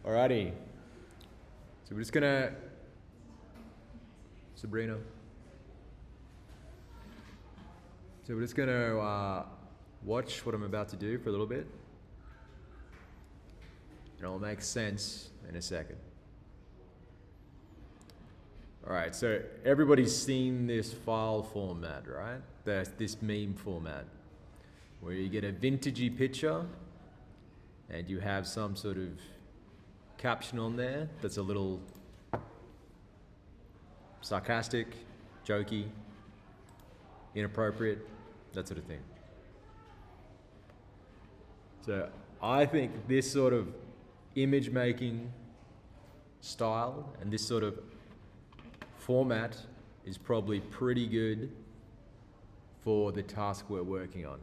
Alrighty. So we're just gonna, Sabrina. So we're just gonna watch what I'm about to do for a little bit. And it'll make sense in a second. Alright, so everybody's seen this file format, right? This meme format, where you get a vintagey picture and you have some sort of caption on there that's a little sarcastic, jokey, inappropriate, that sort of thing. So I think this sort of image making style and this sort of format is probably pretty good for the task we're working on.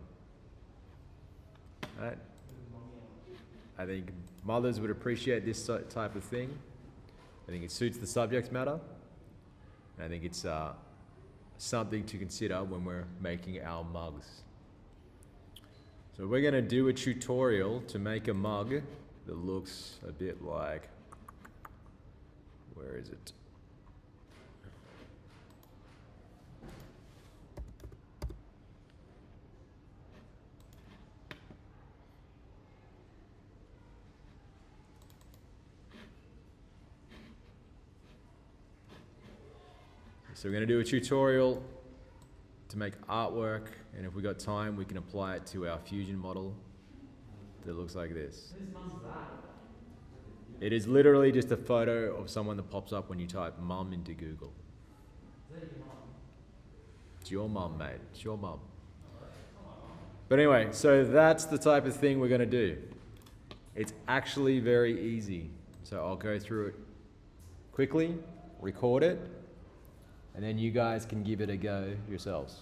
Right? I think mothers would appreciate this type of thing. I think it suits the subject matter. And I think it's something to consider when we're making our mugs. So we're going to do a tutorial to make a mug that looks a bit like, where is it? So we're going to do a tutorial to make artwork, and if we got time, we can apply it to our fusion model that looks like this. It is literally just a photo of someone that pops up when you type mum into Google. It's your mum, mate. It's your mum. But anyway, so that's the type of thing we're going to do. It's actually very easy. So I'll go through it quickly, record it, and then you guys can give it a go yourselves.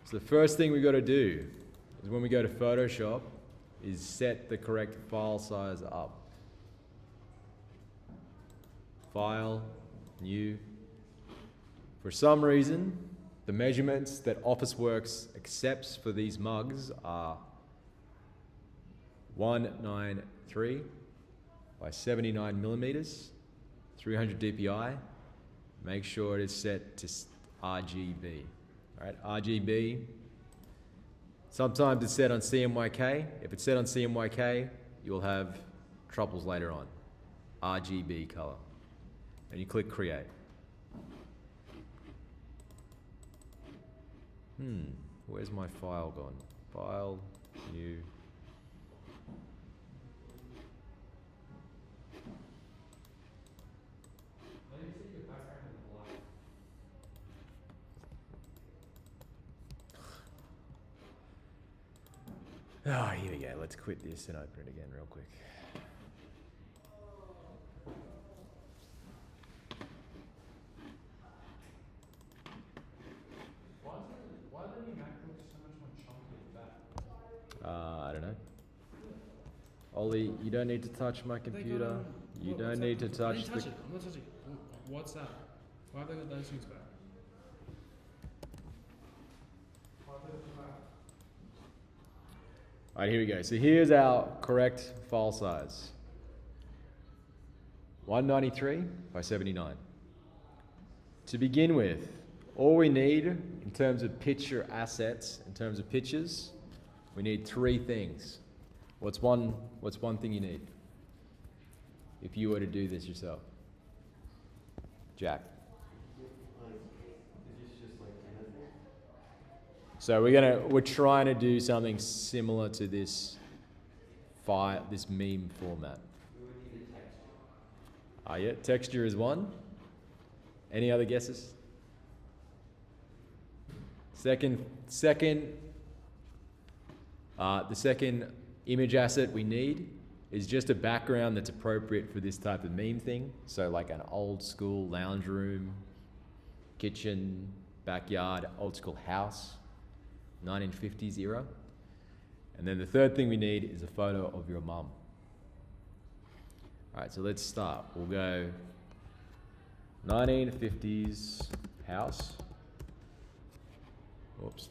So the first thing we've got to do is when we go to Photoshop is set the correct file size up. File, new. For some reason, the measurements that Officeworks accepts for these mugs are 193 by 79 millimeters, 300 DPI. Make sure it is set to RGB. All right, RGB. Sometimes it's set on CMYK. If it's set on CMYK, you'll have troubles later on. RGB color. And you click create. Where's my file gone? File, new. Oh, here we go. Let's quit this and open it again real quick. Why are the new MacBooks so much more chunky at the back? I don't know. Ollie, you don't need to touch my computer. You don't need to touch the... I'm not touching it. What's that? Why have they got those things back? Alright, here we go. So here's our correct file size. 193 by 79. To begin with, all we need in terms of picture assets, in terms of pictures, we need three things. What's one thing you need if you were to do this yourself? Jack. So we're trying to do something similar to this meme format. Yeah, texture is one. Any other guesses? The second image asset we need is just a background that's appropriate for this type of meme thing. So like an old school lounge room, kitchen, backyard, old school house, 1950s era. And then the third thing we need is a photo of your mum. All right, so let's start. We'll go 1950s house. Whoops.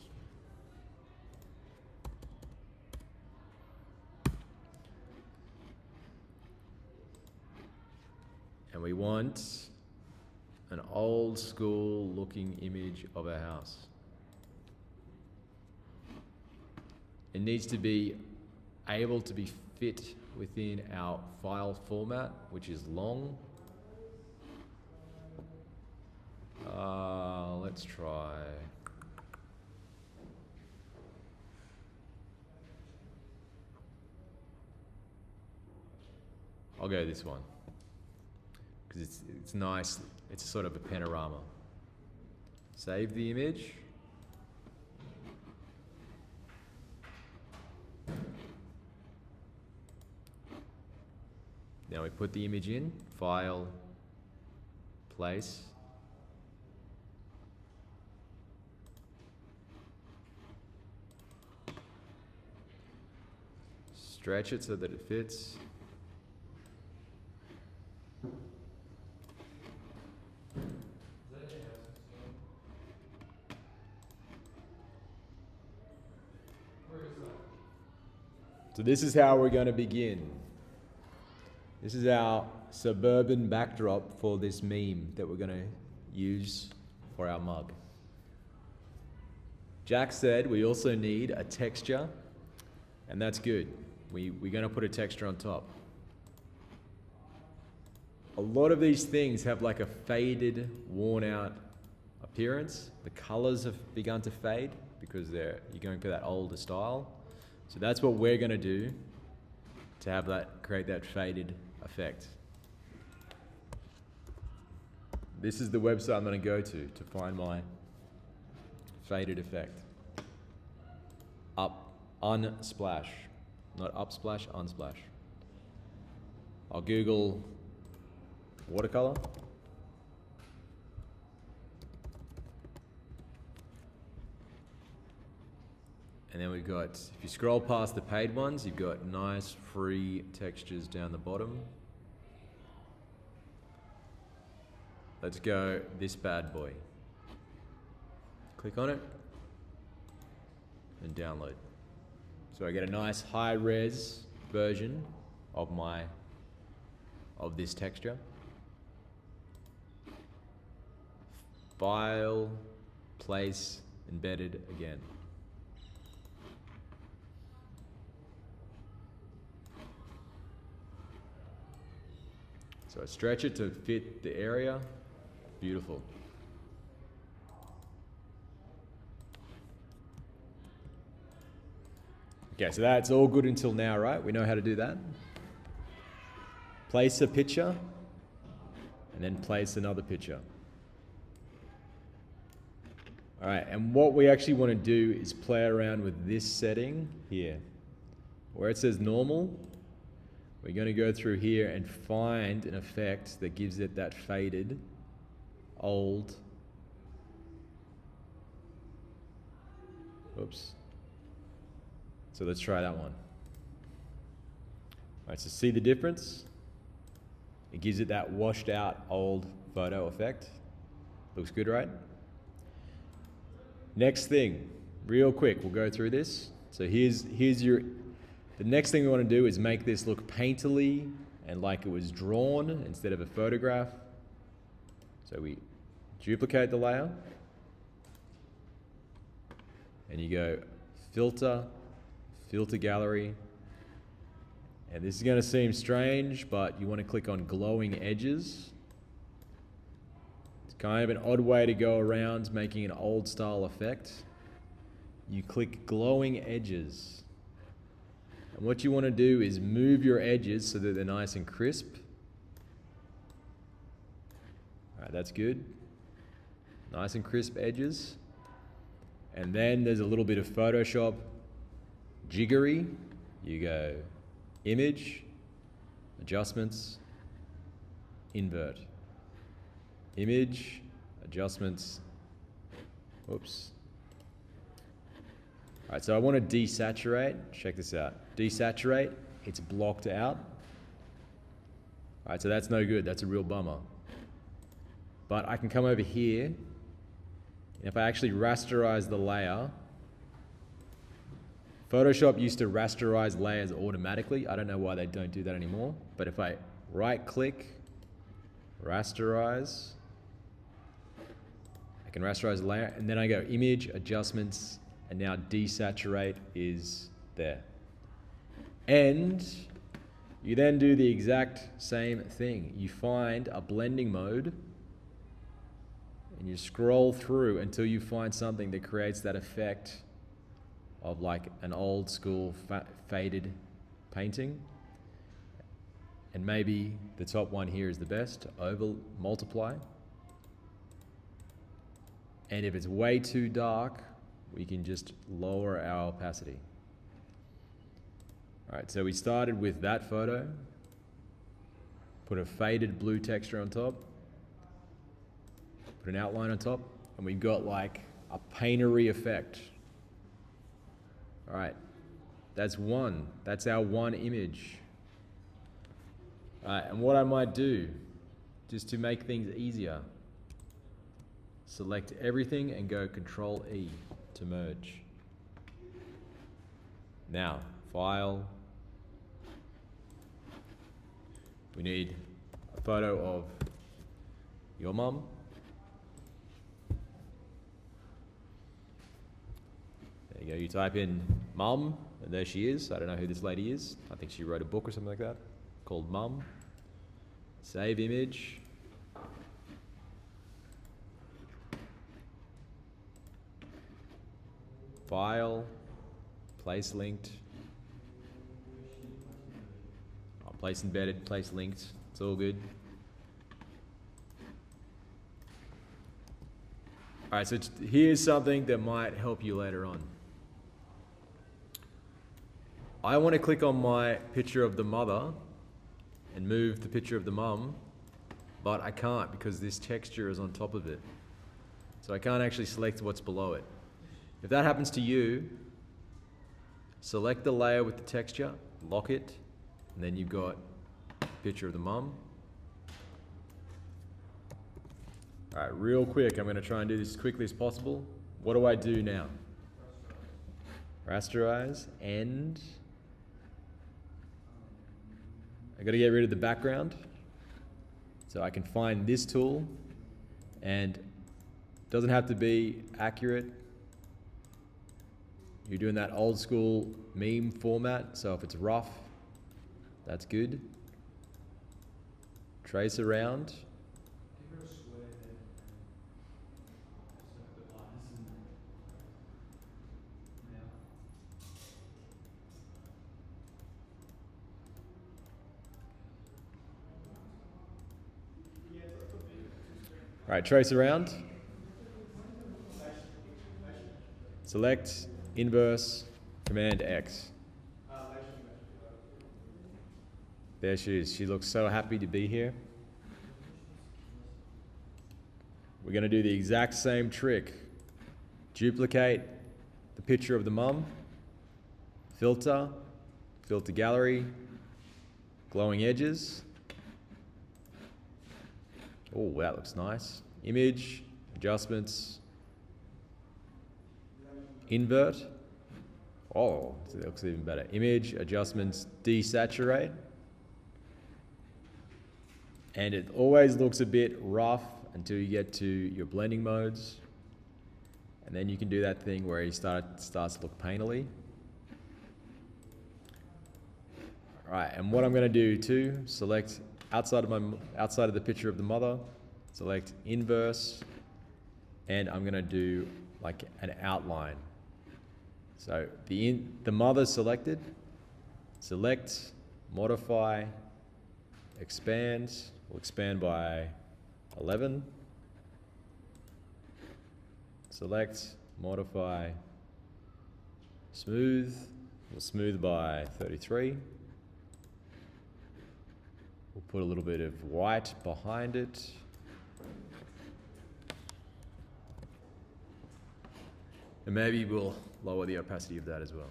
we want an old school looking image of a house. It needs to be able to be fit within our file format, which is long. Let's try. I'll go this one because it's nice. It's sort of a panorama. Save the image. Now we put the image in, file, place. Stretch it so that it fits. So this is how we're going to begin. This is our suburban backdrop for this meme that we're going to use for our mug. Jack said we also need a texture, and that's good. We're going to put a texture on top. A lot of these things have like a faded, worn out appearance. The colors have begun to fade because you're going for that older style. So that's what we're going to do to have that, create that faded effect. This is the website I'm going to go to find my faded effect. Unsplash. Not upsplash, unsplash. I'll Google watercolor. And then we've got, if you scroll past the paid ones, you've got nice free textures down the bottom. Let's go this bad boy. Click on it and download. So I get a nice high res version of this texture. File, place, embedded again. So I stretch it to fit the area. Beautiful. Okay, so that's all good until now, right? We know how to do that. Place a picture, and then place another picture. All right, and what we actually want to do is play around with this setting here. Where it says normal, we're going to go through here and find an effect that gives it that faded, old, oops. So let's try that one. All right, so see the difference? It gives it that washed out old photo effect. Looks good, right? Next thing, real quick, we'll go through this. So here's the next thing we want to do is make this look painterly and like it was drawn instead of a photograph. So we duplicate the layer and you go filter gallery. And this is going to seem strange, but you want to click on glowing edges. It's kind of an odd way to go around making an old style effect. You click glowing edges. And what you want to do is move your edges so that they're nice and crisp. All right, that's good. Nice and crisp edges. And then there's a little bit of Photoshop jiggery. You go image, adjustments, invert. Image, adjustments, whoops. All right, so I want to desaturate. Check this out. Desaturate, it's blocked out. All right, so that's no good. That's a real bummer. But I can come over here, and if I actually rasterize the layer, Photoshop used to rasterize layers automatically. I don't know why they don't do that anymore. But if I right click rasterize. I can rasterize the layer, and then I go image, adjustments, and now desaturate is there. And you then do the exact same thing. You find a blending mode, and you scroll through until you find something that creates that effect of like an old school faded painting. And maybe the top one here is the best, over multiply. And if it's way too dark, we can just lower our opacity. All right, so we started with that photo, put a faded blue texture on top, put an outline on top, and we've got like a paintery effect. All right, that's one. That's our one image. All right, and what I might do, just to make things easier, select everything and go Control E to merge. Now, File. We need a photo of your mum. There you go, you type in mum, and there she is. I don't know who this lady is. I think she wrote a book or something like that called Mum. Save image. File, place linked. Oh, place embedded, place linked. It's all good. All right, so here's something that might help you later on. I want to click on my picture of the mother and move the picture of the mum, but I can't because this texture is on top of it. So I can't actually select what's below it. If that happens to you, select the layer with the texture, lock it, and then you've got a picture of the mum. All right, real quick, I'm going to try and do this as quickly as possible. What do I do now? Rasterize, and I got to get rid of the background. So I can find this tool, and it doesn't have to be accurate. You're doing that old school meme format, so if it's rough, that's good. Trace around. Give her a square there. So the eyes and mouth. All right, trace around. Select, inverse, Command X. There she is. She looks so happy to be here. We're going to do the exact same trick. Duplicate the picture of the mum, filter, filter gallery, glowing edges. Oh, that looks nice. Image, adjustments, invert. Oh, that looks even better. Image, adjustments, desaturate. And it always looks a bit rough until you get to your blending modes. And then you can do that thing where it starts to look painterly. All right, and what I'm going to do too, select outside of the picture of the mother, select inverse, and I'm going to do like an outline. So the mother's selected. Select, modify, expand. We'll expand by 11. Select, modify, smooth. We'll smooth by 33. We'll put a little bit of white behind it. And maybe we'll lower the opacity of that as well.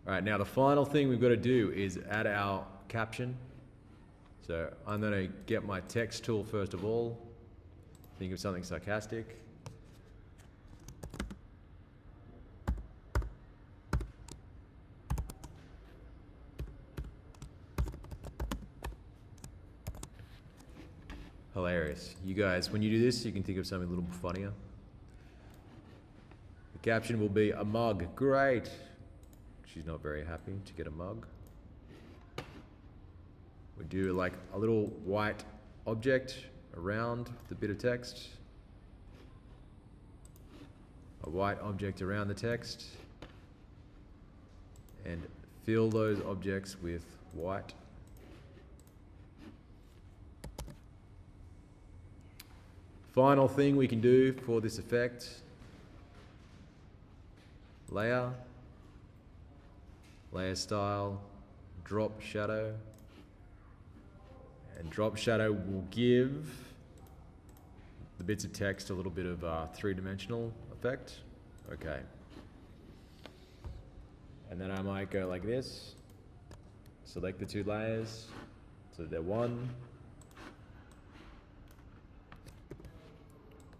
All right, now the final thing we've got to do is add our caption. So I'm going to get my text tool first of all. Think of something sarcastic. Hilarious. You guys, when you do this, you can think of something a little funnier. The caption will be a mug. Great. She's not very happy to get a mug. We do like a little white object around the bit of text. A white object around the text. And fill those objects with white. Final thing we can do for this effect, layer, layer style, drop shadow, and drop shadow will give the bits of text a little bit of three-dimensional effect. Okay. And then I might go like this, select the two layers, so they're one,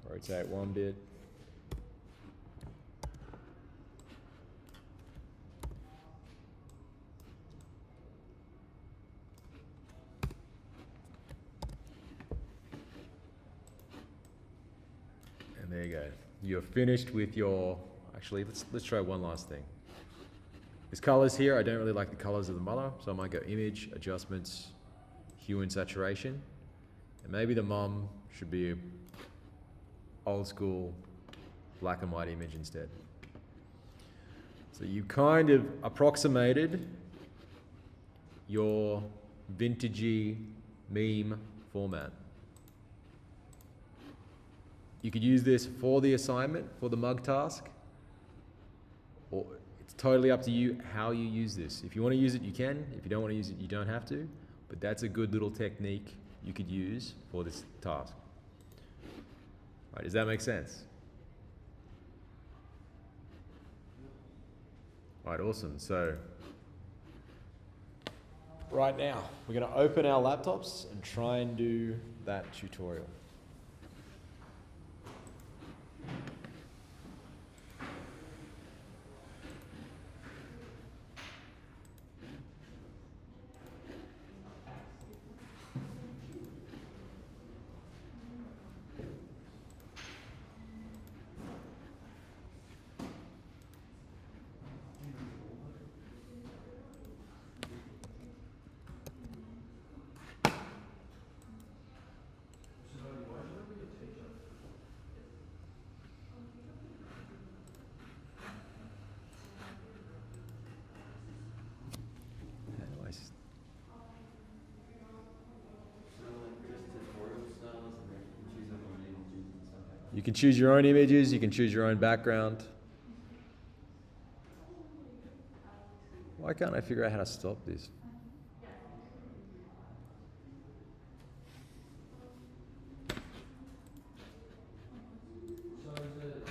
rotate one bit, and there you go. You're finished with your, actually let's try one last thing. There's colors here. I don't really like the colors of the mother, so I might go image, adjustments, hue and saturation. And maybe the mom should be a old school black and white image instead. So you kind of approximated your vintagey meme format. You could use this for the assignment, for the mug task, or it's totally up to you how you use this. If you want to use it, you can. If you don't want to use it, you don't have to. But that's a good little technique you could use for this task. All right, does that make sense? All right, awesome. So right now, we're going to open our laptops and try and do that tutorial. You can choose your own images, you can choose your own background. Why can't I figure out how to stop this? So is it,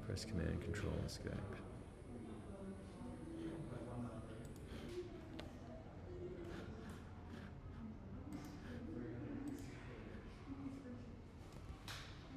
Press Command, Control, Escape.